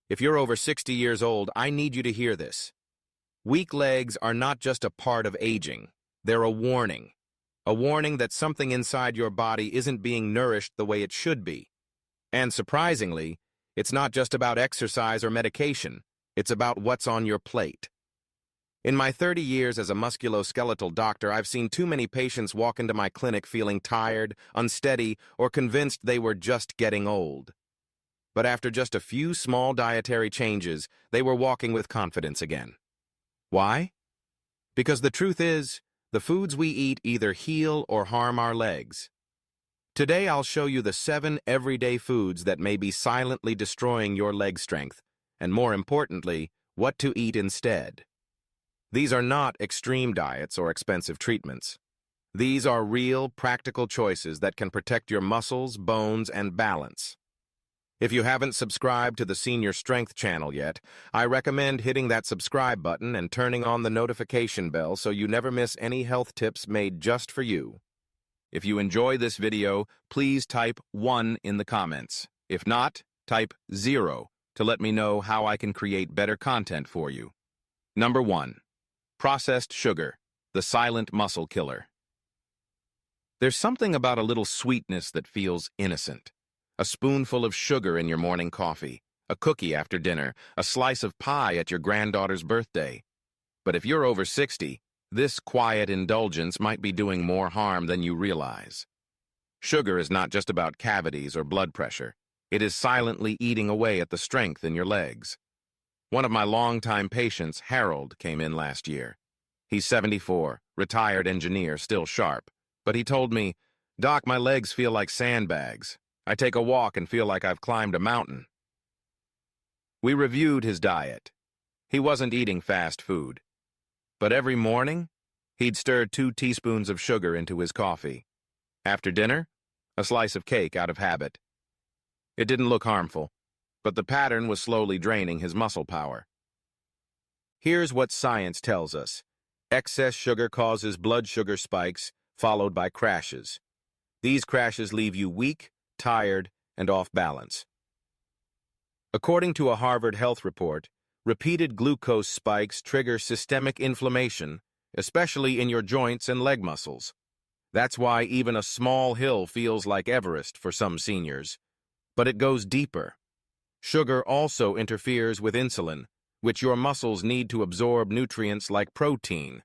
If you're over 60 years old, I need you to hear this. Weak legs are not just a part of aging. They're a warning. A warning that something inside your body isn't being nourished the way it should be. And surprisingly, it's not just about exercise or medication. It's about what's on your plate. In my 30 years as a musculoskeletal doctor, I've seen too many patients walk into my clinic feeling tired, unsteady, or convinced they were just getting old. But after just a few small dietary changes, they were walking with confidence again. Why? Because the truth is, the foods we eat either heal or harm our legs. Today I'll show you the 7 everyday foods that may be silently destroying your leg strength, and more importantly, what to eat instead. These are not extreme diets or expensive treatments. These are real, practical choices that can protect your muscles, bones, and balance. If you haven't subscribed to the Senior Strength channel yet, I recommend hitting that subscribe button and turning on the notification bell so you never miss any health tips made just for you. If you enjoy this video, please type 1 in the comments. If not, type 0 to let me know how I can create better content for you. Number 1. Processed sugar, the silent muscle killer. There's something about a little sweetness that feels innocent. A spoonful of sugar in your morning coffee, a cookie after dinner, a slice of pie at your granddaughter's birthday. But if you're over 60, this quiet indulgence might be doing more harm than you realize. Sugar is not just about cavities or blood pressure. It is silently eating away at the strength in your legs. One of my longtime patients, Harold, came in last year. He's 74, retired engineer, still sharp. But he told me, "Doc, my legs feel like sandbags. I take a walk and feel like I've climbed a mountain." We reviewed his diet. He wasn't eating fast food. But every morning, he'd stir 2 teaspoons of sugar into his coffee. After dinner, a slice of cake out of habit. It didn't look harmful, but the pattern was slowly draining his muscle power. Here's what science tells us. Excess sugar causes blood sugar spikes, followed by crashes. These crashes leave you weak, tired, and off balance. According to a Harvard Health report, repeated glucose spikes trigger systemic inflammation, especially in your joints and leg muscles. That's why even a small hill feels like Everest for some seniors. But it goes deeper. Sugar also interferes with insulin, which your muscles need to absorb nutrients like protein.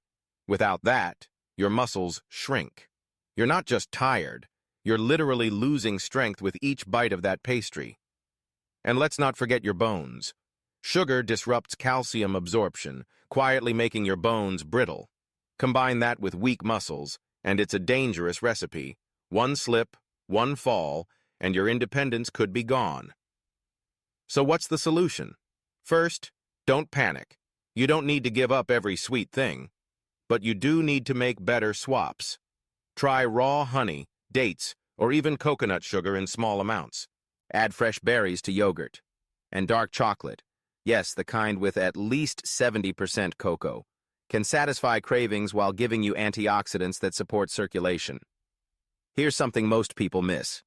Without that, your muscles shrink. You're not just tired, you're literally losing strength with each bite of that pastry. And let's not forget your bones. Sugar disrupts calcium absorption, quietly making your bones brittle. Combine that with weak muscles, and it's a dangerous recipe. One slip, one fall, and your independence could be gone. So what's the solution? First, don't panic. You don't need to give up every sweet thing. But you do need to make better swaps. Try raw honey, dates, or even coconut sugar in small amounts. Add fresh berries to yogurt. And dark chocolate, yes, the kind with at least 70% cocoa, can satisfy cravings while giving you antioxidants that support circulation. Here's something most people miss.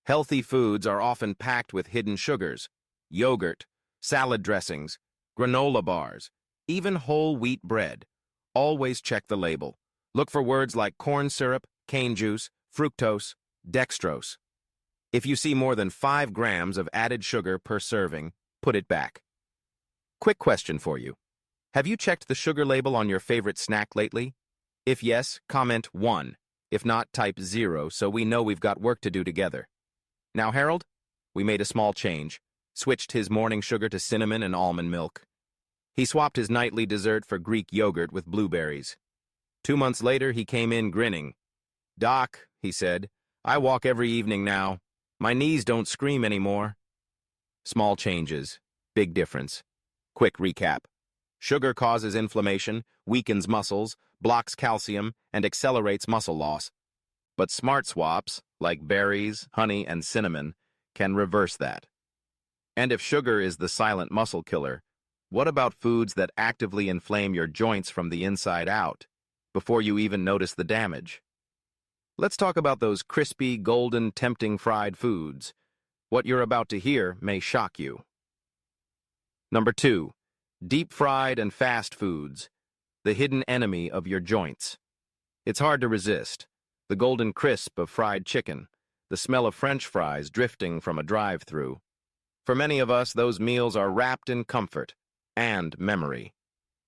Healthy foods are often packed with hidden sugars, yogurt, salad dressings, granola bars, even whole wheat bread. Always check the label. Look for words like corn syrup, cane juice, fructose, dextrose. If you see more than 5 grams of added sugar per serving, put it back. Quick question for you. Have you checked the sugar label on your favorite snack lately? If yes, comment 1. If not, type 0 so we know we've got work to do together. Now, Harold, we made a small change. Switched his morning sugar to cinnamon and almond milk. He swapped his nightly dessert for Greek yogurt with blueberries. 2 months later, he came in grinning. "Doc," he said, "I walk every evening now. My knees don't scream anymore." Small changes, big difference. Quick recap. Sugar causes inflammation, weakens muscles, blocks calcium, and accelerates muscle loss. But smart swaps, like berries, honey, and cinnamon, can reverse that. And if sugar is the silent muscle killer, what about foods that actively inflame your joints from the inside out, before you even notice the damage? Let's talk about those crispy, golden, tempting fried foods. What you're about to hear may shock you. Number 2, deep-fried and fast foods, the hidden enemy of your joints. It's hard to resist. The golden crisp of fried chicken, the smell of French fries drifting from a drive-thru. For many of us, those meals are wrapped in comfort and memory.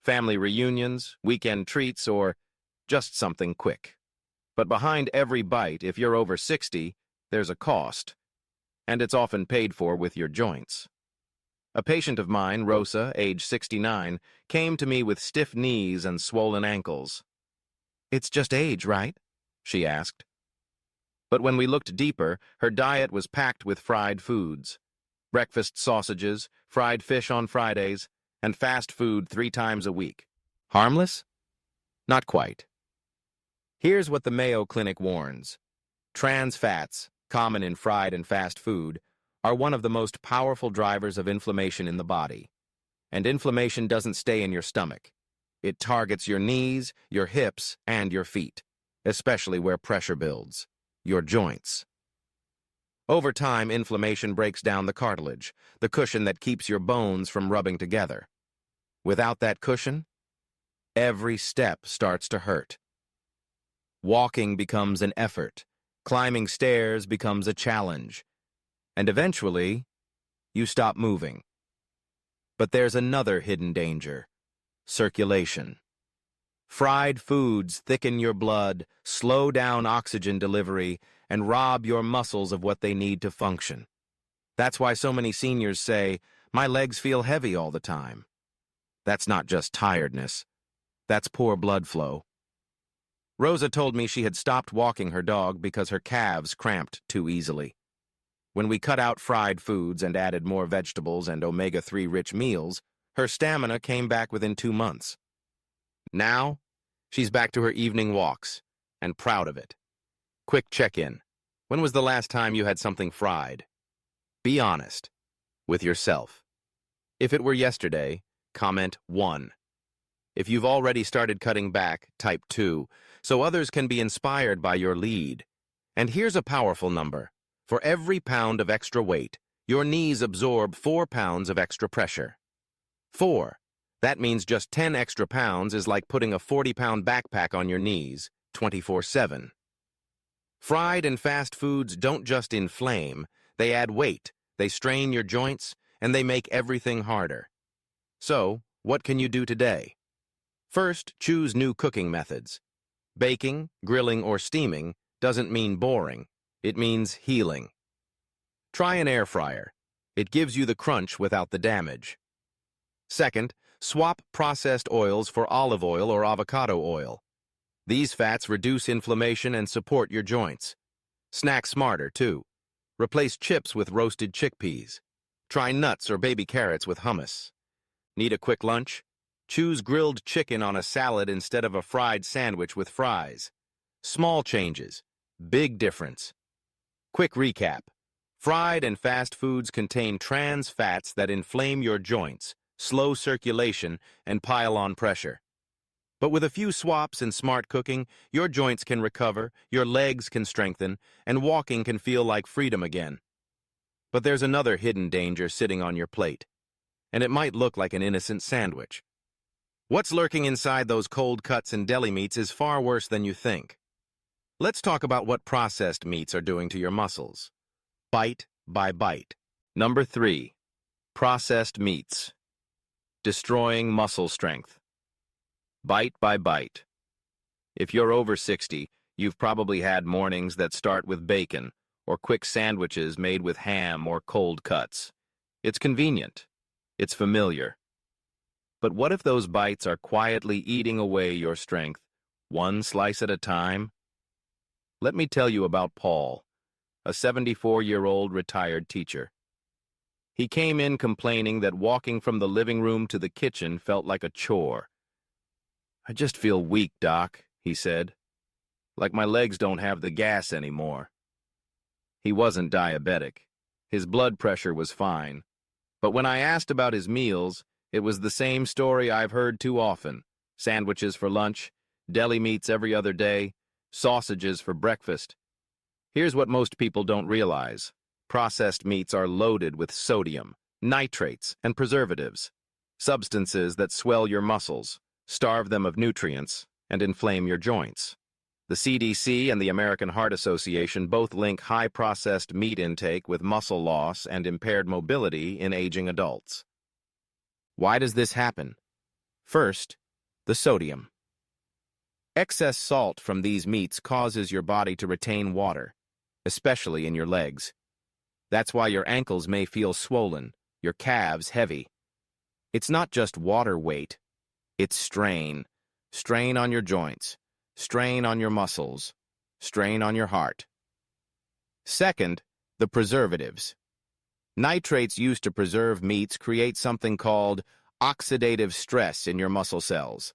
Family reunions, weekend treats, or just something quick. But behind every bite, if you're over 60, there's a cost, and it's often paid for with your joints. A patient of mine, Rosa, age 69, came to me with stiff knees and swollen ankles. "It's just age, right?" she asked. But when we looked deeper, her diet was packed with fried foods. Breakfast sausages, fried fish on Fridays, and fast food 3 times a week. Harmless? Not quite. Here's what the Mayo Clinic warns. Trans fats, common in fried and fast food, are one of the most powerful drivers of inflammation in the body. And inflammation doesn't stay in your stomach. It targets your knees, your hips, and your feet, especially where pressure builds, your joints. Over time, inflammation breaks down the cartilage, the cushion that keeps your bones from rubbing together. Without that cushion, every step starts to hurt. Walking becomes an effort. Climbing stairs becomes a challenge. And eventually, you stop moving. But there's another hidden danger: circulation. Fried foods thicken your blood, slow down oxygen delivery, and rob your muscles of what they need to function. That's why so many seniors say, "My legs feel heavy all the time." That's not just tiredness. That's poor blood flow. Rosa told me she had stopped walking her dog because her calves cramped too easily. When we cut out fried foods and added more vegetables and omega-3 rich meals, her stamina came back within 2 months. Now, she's back to her evening walks, and proud of it. Quick check-in. When was the last time you had something fried? Be honest with yourself. If it were yesterday, comment 1. If you've already started cutting back, type 2, so others can be inspired by your lead. And here's a powerful number. For every pound of extra weight, your knees absorb 4 pounds of extra pressure. 4. That means just 10 extra pounds is like putting a 40-pound backpack on your knees, 24/7. Fried and fast foods don't just inflame, they add weight, they strain your joints, and they make everything harder. So, what can you do today? First, choose new cooking methods. Baking, grilling, or steaming doesn't mean boring. It means healing. Try an air fryer. It gives you the crunch without the damage. Second, swap processed oils for olive oil or avocado oil. These fats reduce inflammation and support your joints. Snack smarter, too. Replace chips with roasted chickpeas. Try nuts or baby carrots with hummus. Need a quick lunch? Choose grilled chicken on a salad instead of a fried sandwich with fries. Small changes, big difference. Quick recap. Fried and fast foods contain trans fats that inflame your joints, slow circulation, and pile on pressure. But with a few swaps and smart cooking, your joints can recover, your legs can strengthen, and walking can feel like freedom again. But there's another hidden danger sitting on your plate, and it might look like an innocent sandwich. What's lurking inside those cold cuts and deli meats is far worse than you think. Let's talk about what processed meats are doing to your muscles. Bite by bite. Number 3. Processed meats. Destroying muscle strength. Bite by bite. If you're over 60, you've probably had mornings that start with bacon, or quick sandwiches made with ham or cold cuts. It's convenient. It's familiar. But what if those bites are quietly eating away your strength, one slice at a time? Let me tell you about Paul, a 74-year-old retired teacher. He came in complaining that walking from the living room to the kitchen felt like a chore. "I just feel weak, Doc," he said. "Like my legs don't have the gas anymore." He wasn't diabetic. His blood pressure was fine. But when I asked about his meals, it was the same story I've heard too often. Sandwiches for lunch, deli meats every other day, sausages for breakfast. Here's what most people don't realize. Processed meats are loaded with sodium, nitrates, and preservatives. substances that swell your muscles, starve them of nutrients, and inflame your joints. The CDC and the American Heart Association both link high-processed meat intake with muscle loss and impaired mobility in aging adults. Why does this happen? First, the sodium. Excess salt from these meats causes your body to retain water, especially in your legs. That's why your ankles may feel swollen, your calves heavy. It's not just water weight, it's strain. Strain on your joints, strain on your muscles, strain on your heart. Second, the preservatives. Nitrates used to preserve meats create something called oxidative stress in your muscle cells.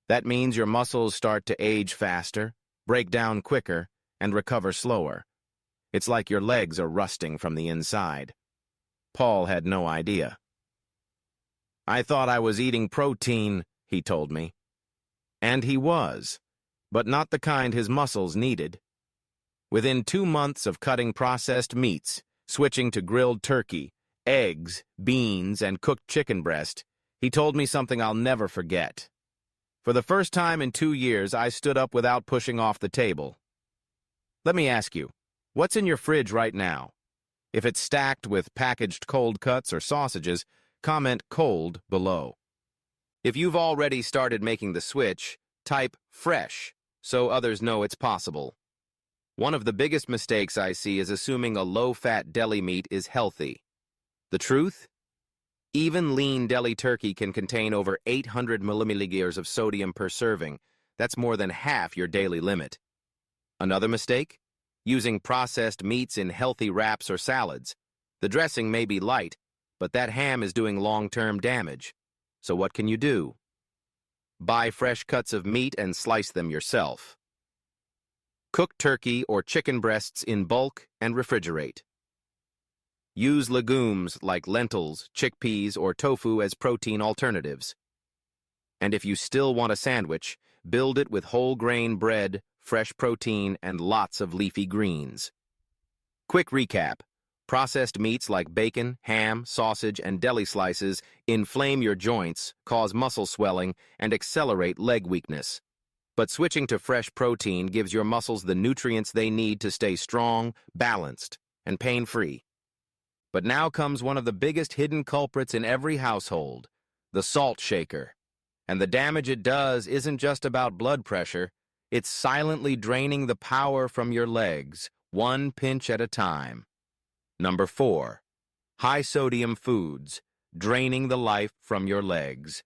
That means your muscles start to age faster, break down quicker, and recover slower. It's like your legs are rusting from the inside. Paul had no idea. "I thought I was eating protein," he told me. And he was, but not the kind his muscles needed. Within 2 months of cutting processed meats, switching to grilled turkey, eggs, beans, and cooked chicken breast, he told me something I'll never forget. For the first time in 2 years, I stood up without pushing off the table. Let me ask you, what's in your fridge right now? If it's stacked with packaged cold cuts or sausages, comment cold below. If you've already started making the switch, type fresh so others know it's possible. One of the biggest mistakes I see is assuming a low-fat deli meat is healthy. The truth? Even lean deli turkey can contain over 800 millimilligauss of sodium per serving. That's more than half your daily limit. Another mistake? Using processed meats in healthy wraps or salads. The dressing may be light, but that ham is doing long-term damage. So what can you do? Buy fresh cuts of meat and slice them yourself. Cook turkey or chicken breasts in bulk and refrigerate. Use legumes like lentils, chickpeas, or tofu as protein alternatives. And if you still want a sandwich, build it with whole grain bread, fresh protein, and lots of leafy greens. Quick recap. Processed meats like bacon, ham, sausage, and deli slices inflame your joints, cause muscle swelling, and accelerate leg weakness. But switching to fresh protein gives your muscles the nutrients they need to stay strong, balanced, and pain-free. But now comes one of the biggest hidden culprits in every household, the salt shaker. And the damage it does isn't just about blood pressure, it's silently draining the power from your legs, one pinch at a time. Number 4, high-sodium foods, draining the life from your legs.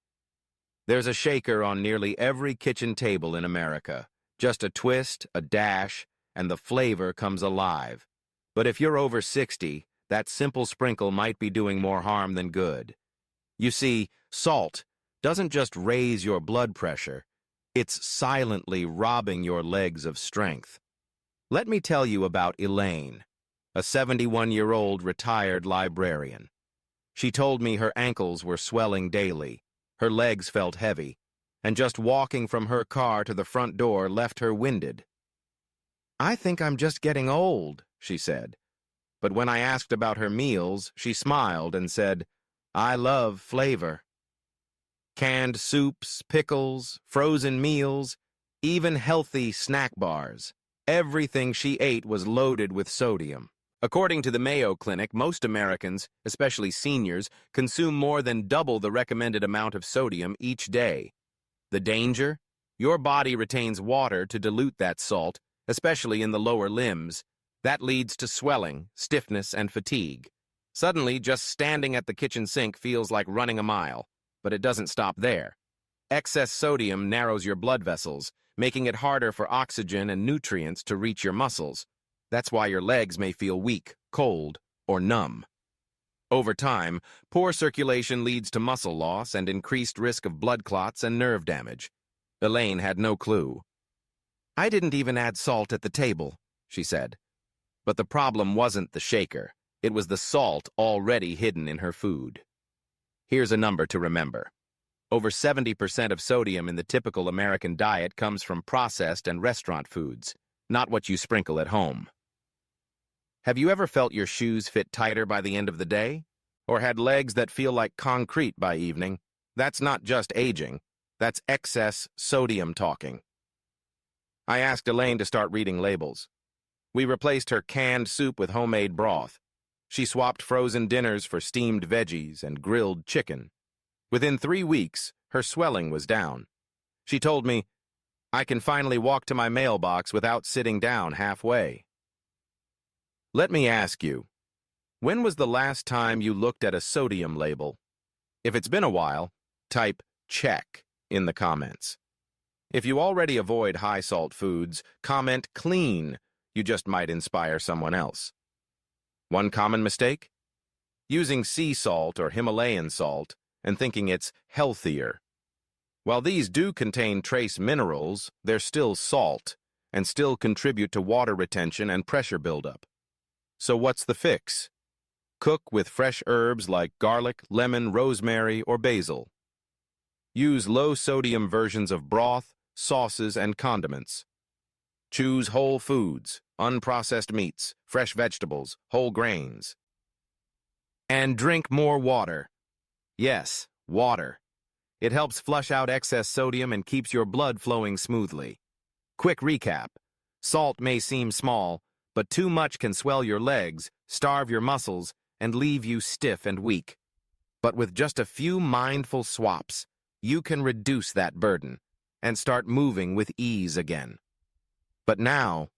There's a shaker on nearly every kitchen table in America. Just a twist, a dash, and the flavor comes alive. But if you're over 60, that simple sprinkle might be doing more harm than good. You see, salt doesn't just raise your blood pressure, it's silently robbing your legs of strength. Let me tell you about Elaine, a 71-year-old retired librarian. She told me her ankles were swelling daily, her legs felt heavy, and just walking from her car to the front door left her winded. "I think I'm just getting old," she said. But when I asked about her meals, she smiled and said, "I love flavor." Canned soups, pickles, frozen meals, even healthy snack bars. Everything she ate was loaded with sodium. According to the Mayo Clinic, most Americans, especially seniors, consume more than double the recommended amount of sodium each day. The danger? Your body retains water to dilute that salt, especially in the lower limbs. That leads to swelling, stiffness, and fatigue. Suddenly, just standing at the kitchen sink feels like running a mile. But it doesn't stop there. Excess sodium narrows your blood vessels, making it harder for oxygen and nutrients to reach your muscles. That's why your legs may feel weak, cold, or numb. Over time, poor circulation leads to muscle loss and increased risk of blood clots and nerve damage. Elaine had no clue. "I didn't even add salt at the table," she said. But the problem wasn't the shaker. It was the salt already hidden in her food. Here's a number to remember. Over 70% of sodium in the typical American diet comes from processed and restaurant foods, not what you sprinkle at home. Have you ever felt your shoes fit tighter by the end of the day? Or had legs that feel like concrete by evening? That's not just aging. That's excess sodium talking. I asked Elaine to start reading labels. We replaced her canned soup with homemade broth. She swapped frozen dinners for steamed veggies and grilled chicken. Within 3 weeks, her swelling was down. She told me, "I can finally walk to my mailbox without sitting down halfway." Let me ask you, when was the last time you looked at a sodium label? If it's been a while, type check in the comments. If you already avoid high-salt foods, comment clean. You just might inspire someone else. One common mistake? Using sea salt or Himalayan salt and thinking it's healthier. While these do contain trace minerals, they're still salt and still contribute to water retention and pressure buildup. So what's the fix? Cook with fresh herbs like garlic, lemon, rosemary, or basil. Use low-sodium versions of broth, sauces, and condiments. Choose whole foods, unprocessed meats, fresh vegetables, whole grains. And drink more water. Yes, water. It helps flush out excess sodium and keeps your blood flowing smoothly. Quick recap. Salt may seem small, but too much can swell your legs, starve your muscles, and leave you stiff and weak. But with just a few mindful swaps, you can reduce that burden and start moving with ease again. But now,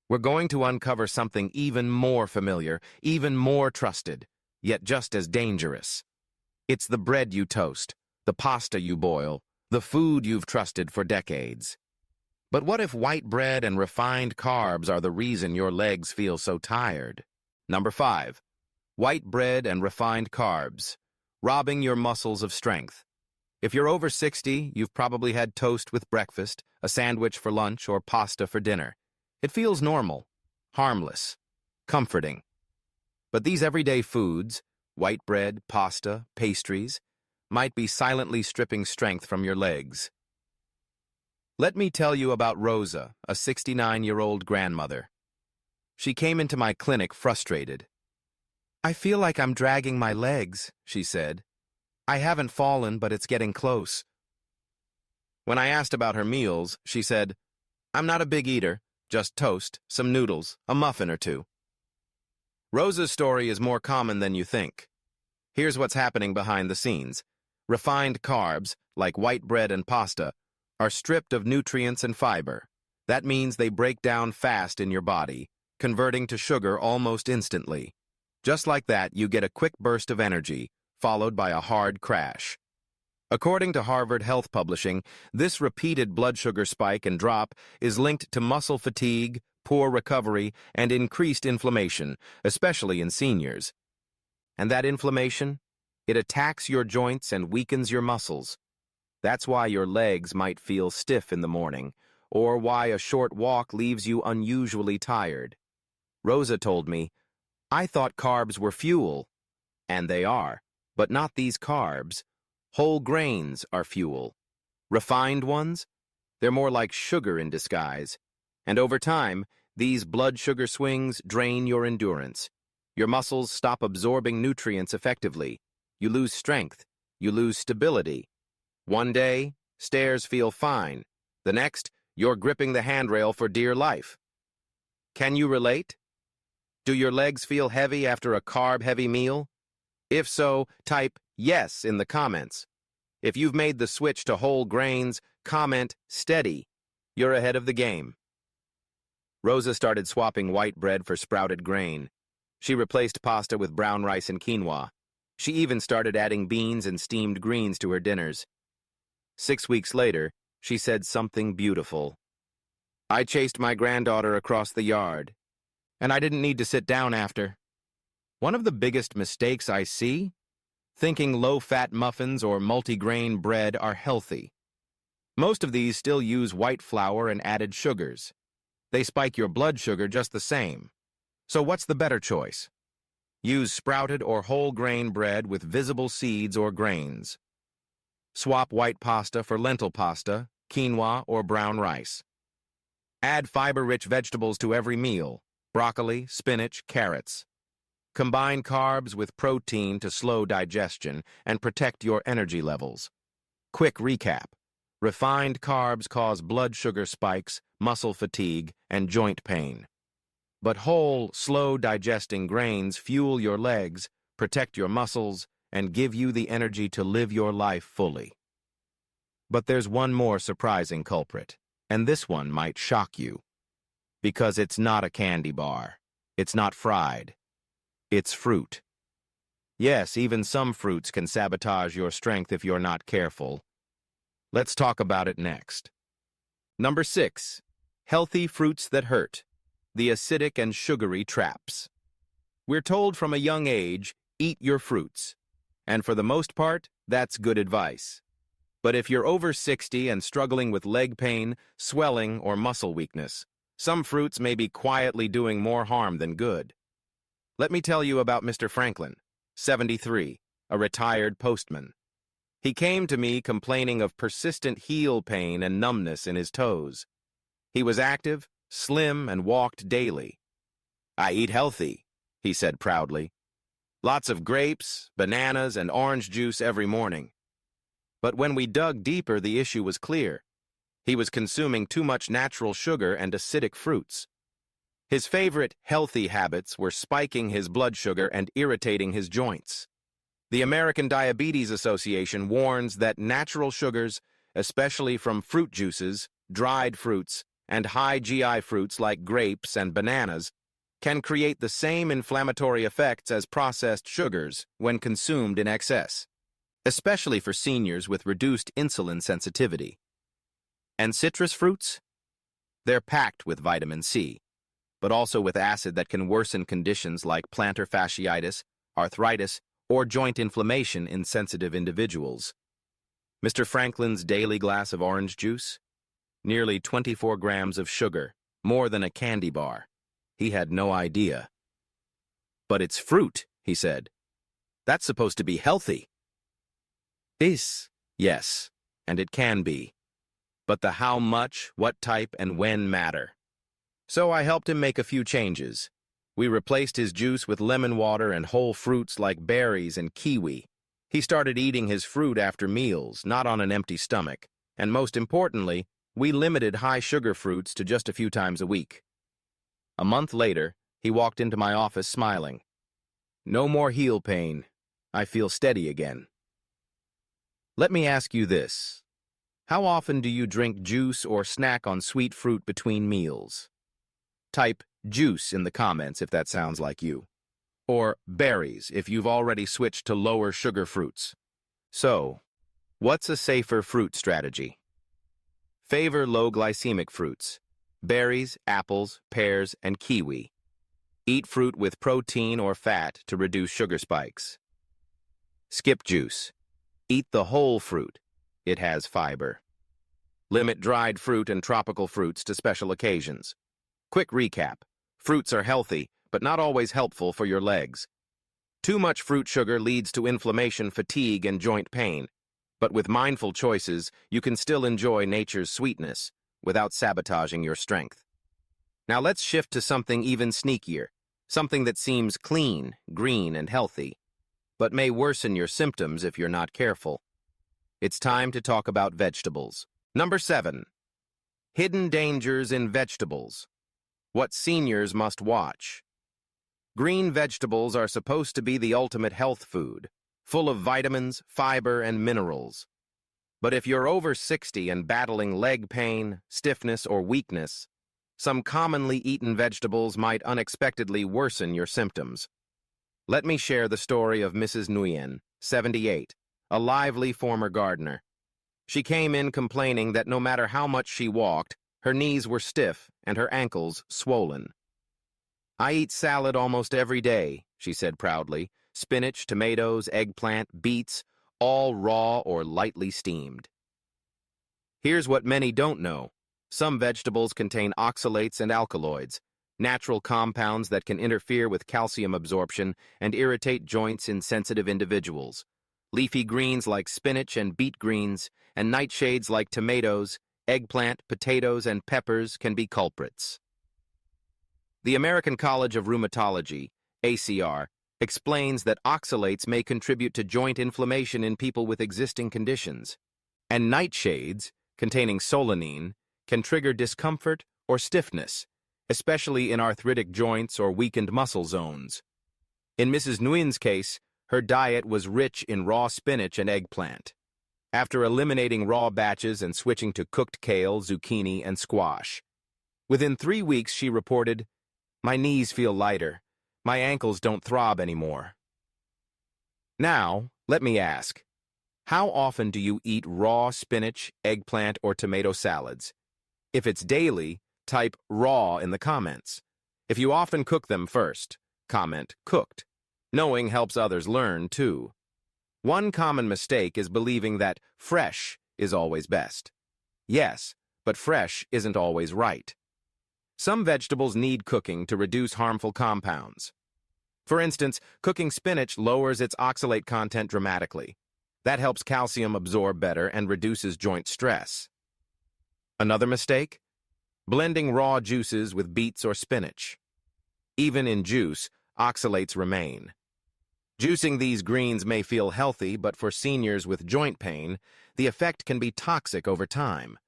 we're going to uncover something even more familiar, even more trusted, yet just as dangerous. It's the bread you toast, the pasta you boil, the food you've trusted for decades. But what if white bread and refined carbs are the reason your legs feel so tired? Number 5. White bread and refined carbs, robbing your muscles of strength. If you're over 60, you've probably had toast with breakfast, a sandwich for lunch, or pasta for dinner. It feels normal, harmless, comforting. But these everyday foods, white bread, pasta, pastries, might be silently stripping strength from your legs. Let me tell you about Rosa, a 69-year-old grandmother. She came into my clinic frustrated. "I feel like I'm dragging my legs," she said. "I haven't fallen, but it's getting close." When I asked about her meals, she said, "I'm not a big eater, just toast, some noodles, a muffin or two." Rosa's story is more common than you think. Here's what's happening behind the scenes. Refined carbs, like white bread and pasta, are stripped of nutrients and fiber. That means they break down fast in your body, converting to sugar almost instantly. Just like that, you get a quick burst of energy, followed by a hard crash. According to Harvard Health Publishing, this repeated blood sugar spike and drop is linked to muscle fatigue, poor recovery, and increased inflammation, especially in seniors. And that inflammation? It attacks your joints and weakens your muscles. That's why your legs might feel stiff in the morning, or why a short walk leaves you unusually tired. Rosa told me, "I thought carbs were fuel." And they are, but not these carbs. Whole grains are fuel. Refined ones? They're more like sugar in disguise. And over time, these blood sugar swings drain your endurance. Your muscles stop absorbing nutrients effectively. You lose strength. You lose stability. One day, stairs feel fine. The next, you're gripping the handrail for dear life. Can you relate? Do your legs feel heavy after a carb-heavy meal? If so, type yes in the comments. If you've made the switch to whole grains, comment steady. You're ahead of the game. Rosa started swapping white bread for sprouted grain. She replaced pasta with brown rice and quinoa. She even started adding beans and steamed greens to her dinners. 6 weeks later, she said something beautiful. "I chased my granddaughter across the yard, and I didn't need to sit down after." One of the biggest mistakes I see? Thinking low-fat muffins or multigrain bread are healthy. Most of these still use white flour and added sugars. They spike your blood sugar just the same. So what's the better choice? Use sprouted or whole grain bread with visible seeds or grains. Swap white pasta for lentil pasta, quinoa, or brown rice. Add fiber-rich vegetables to every meal: broccoli, spinach, carrots. Combine carbs with protein to slow digestion and protect your energy levels. Quick recap. Refined carbs cause blood sugar spikes, muscle fatigue, and joint pain. But whole, slow-digesting grains fuel your legs, protect your muscles, and give you the energy to live your life fully. But there's one more surprising culprit, and this one might shock you. Because it's not a candy bar. It's not fried. It's fruit. Yes, even some fruits can sabotage your strength if you're not careful. Let's talk about it next. Number 6. Healthy fruits that hurt. The acidic and sugary traps. We're told from a young age, eat your fruits. And for the most part, that's good advice. But if you're over 60 and struggling with leg pain, swelling, or muscle weakness, some fruits may be quietly doing more harm than good. Let me tell you about Mr. Franklin, 73, a retired postman. He came to me complaining of persistent heel pain and numbness in his toes. He was active, slim, and walked daily. "I eat healthy," he said proudly. "Lots of grapes, bananas, and orange juice every morning." But when we dug deeper, the issue was clear. He was consuming too much natural sugar and acidic fruits. His favorite healthy habits were spiking his blood sugar and irritating his joints. The American Diabetes Association warns that natural sugars, especially from fruit juices, dried fruits, and high GI fruits like grapes and bananas, can create the same inflammatory effects as processed sugars when consumed in excess, especially for seniors with reduced insulin sensitivity. And citrus fruits? They're packed with vitamin C, but also with acid that can worsen conditions like plantar fasciitis, arthritis, or joint inflammation in sensitive individuals. Mr. Franklin's daily glass of orange juice? Nearly 24 grams of sugar, more than a candy bar. He had no idea. "But it's fruit," he said. "That's supposed to be healthy." Yes, and it can be. But the how much, what type, and when matter. So I helped him make a few changes. We replaced his juice with lemon water and whole fruits like berries and kiwi. He started eating his fruit after meals, not on an empty stomach. And most importantly, we limited high-sugar fruits to just a few times a week. A month later, he walked into my office smiling. "No more heel pain. I feel steady again." Let me ask you this. How often do you drink juice or snack on sweet fruit between meals? Type juice in the comments if that sounds like you. Or berries if you've already switched to lower sugar fruits. So, what's a safer fruit strategy? Favor low glycemic fruits. Berries, apples, pears, and kiwi. Eat fruit with protein or fat to reduce sugar spikes. Skip juice. Eat the whole fruit. It has fiber. Limit dried fruit and tropical fruits to special occasions. Quick recap. Fruits are healthy, but not always helpful for your legs. Too much fruit sugar leads to inflammation, fatigue, and joint pain. But with mindful choices, you can still enjoy nature's sweetness without sabotaging your strength. Now let's shift to something even sneakier, something that seems clean, green, and healthy, but may worsen your symptoms if you're not careful. It's time to talk about vegetables. Number 7. Hidden dangers in vegetables. What seniors must watch. Green vegetables are supposed to be the ultimate health food, full of vitamins, fiber, and minerals. But if you're over 60 and battling leg pain, stiffness, or weakness, some commonly eaten vegetables might unexpectedly worsen your symptoms. Let me share the story of Mrs. Nguyen, 78, a lively former gardener. She came in complaining that no matter how much she walked, her knees were stiff and her ankles swollen. "I eat salad almost every day," she said proudly. "Spinach, tomatoes, eggplant, beets, all raw or lightly steamed." Here's what many don't know. Some vegetables contain oxalates and alkaloids, natural compounds that can interfere with calcium absorption and irritate joints in sensitive individuals. Leafy greens like spinach and beet greens, and nightshades like tomatoes, eggplant, potatoes, and peppers can be culprits. The American College of Rheumatology, ACR, explains that oxalates may contribute to joint inflammation in people with existing conditions, and nightshades, containing solanine, can trigger discomfort or stiffness, especially in arthritic joints or weakened muscle zones. In Mrs. Nguyen's case, her diet was rich in raw spinach and eggplant. After eliminating raw batches and switching to cooked kale, zucchini, and squash. Within 3 weeks, she reported, "My knees feel lighter. My ankles don't throb anymore." Now, let me ask, how often do you eat raw spinach, eggplant, or tomato salads? If it's daily, type raw in the comments. If you often cook them first, comment cooked. Knowing helps others learn, too. One common mistake is believing that fresh is always best. Yes, but fresh isn't always right. Some vegetables need cooking to reduce harmful compounds. For instance, cooking spinach lowers its oxalate content dramatically. That helps calcium absorb better and reduces joint stress. Another mistake? Blending raw juices with beets or spinach. Even in juice, oxalates remain. Juicing these greens may feel healthy, but for seniors with joint pain, the effect can be toxic over time.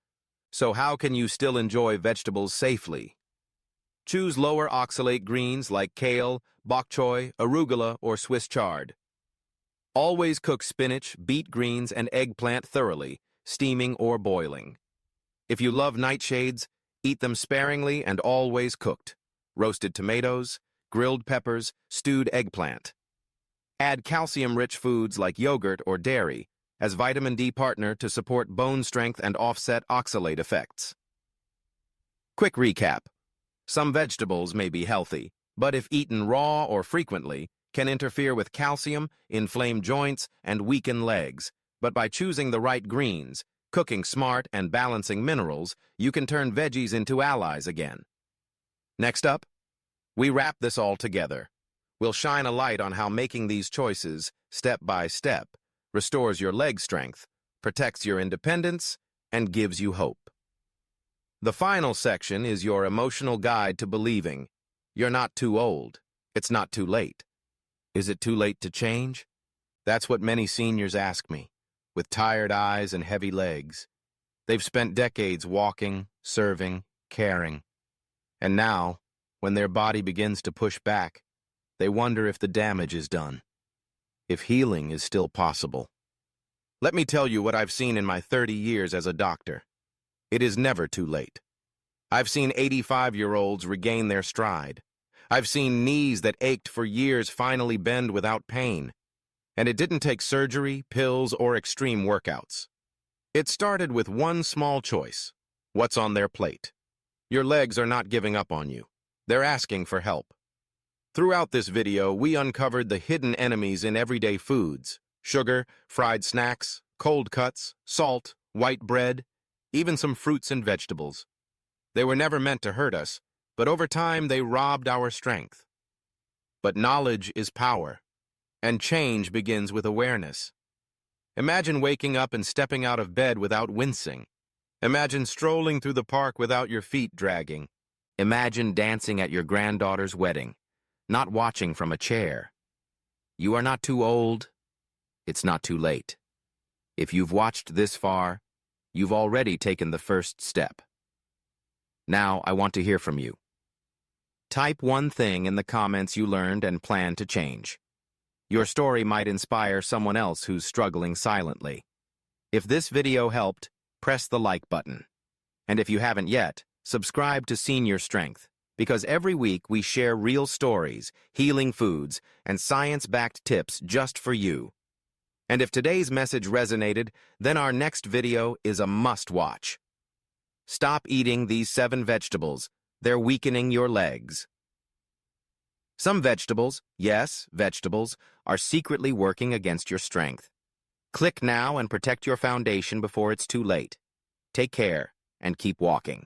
So how can you still enjoy vegetables safely? Choose lower oxalate greens like kale, bok choy, arugula, or Swiss chard. Always cook spinach, beet greens, and eggplant thoroughly, steaming or boiling. If you love nightshades, eat them sparingly and always cooked. Roasted tomatoes, grilled peppers, stewed eggplant. Add calcium-rich foods like yogurt or dairy as vitamin D partner to support bone strength and offset oxalate effects. Quick recap. Some vegetables may be healthy, but if eaten raw or frequently, can interfere with calcium, inflame joints, and weaken legs. But by choosing the right greens, cooking smart, and balancing minerals, you can turn veggies into allies again. Next up, we wrap this all together. We'll shine a light on how making these choices, step by step, restores your leg strength, protects your independence, and gives you hope. The final section is your emotional guide to believing. You're not too old. It's not too late. Is it too late to change? That's what many seniors ask me, with tired eyes and heavy legs. They've spent decades walking, serving, caring. And now, when their body begins to push back, they wonder if the damage is done, if healing is still possible. Let me tell you what I've seen in my 30 years as a doctor. It is never too late. I've seen 85-year-olds regain their stride. I've seen knees that ached for years finally bend without pain. And it didn't take surgery, pills, or extreme workouts. It started with one small choice: what's on their plate. Your legs are not giving up on you. They're asking for help. Throughout this video, we uncovered the hidden enemies in everyday foods: sugar, fried snacks, cold cuts, salt, white bread, even some fruits and vegetables. They were never meant to hurt us, but over time they robbed our strength. But knowledge is power, and change begins with awareness. Imagine waking up and stepping out of bed without wincing. Imagine strolling through the park without your feet dragging. Imagine dancing at your granddaughter's wedding, not watching from a chair. You are not too old. It's not too late. If you've watched this far, you've already taken the first step. Now I want to hear from you. Type one thing in the comments you learned and plan to change. Your story might inspire someone else who's struggling silently. If this video helped, press the like button. And if you haven't yet, subscribe to Senior Strength, because every week we share real stories, healing foods, and science-backed tips just for you. And if today's message resonated, then our next video is a must-watch. Stop eating these 7 vegetables. They're weakening your legs. Some vegetables, yes, vegetables, are secretly working against your strength. Click now and protect your foundation before it's too late. Take care and keep walking.